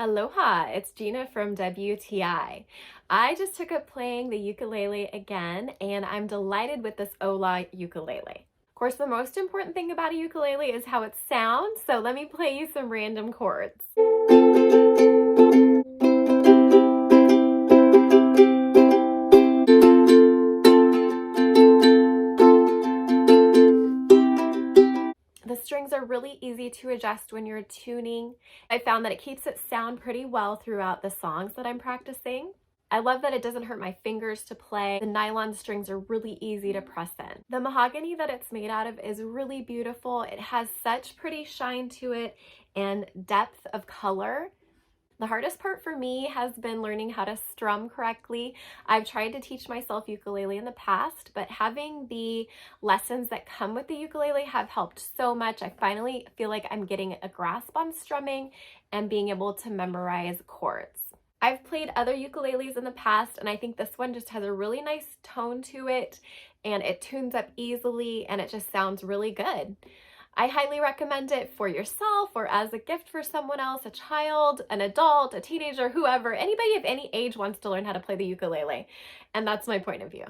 Aloha, it's Gina from WTI. I just took up playing the ukulele again, and I'm delighted with this Hola ukulele. Of course, the most important thing about a ukulele is how it sounds, so let me play you some random chords. The strings are really easy to adjust when you're tuning. I found that it keeps it sound pretty well throughout the songs that I'm practicing. I love that it doesn't hurt my fingers to play. The nylon strings are really easy to press in. The mahogany that it's made out of is really beautiful. It has such pretty shine to it and depth of color. The hardest part for me has been learning how to strum correctly. I've tried to teach myself ukulele in the past, but having the lessons that come with the ukulele have helped so much. I finally feel like I'm getting a grasp on strumming and being able to memorize chords. I've played other ukuleles in the past, and I think this one just has a really nice tone to it, and it tunes up easily, and it just sounds really good. I highly recommend it for yourself or as a gift for someone else, a child, an adult, a teenager, whoever. Anybody of any age wants to learn how to play the ukulele, and that's my point of view.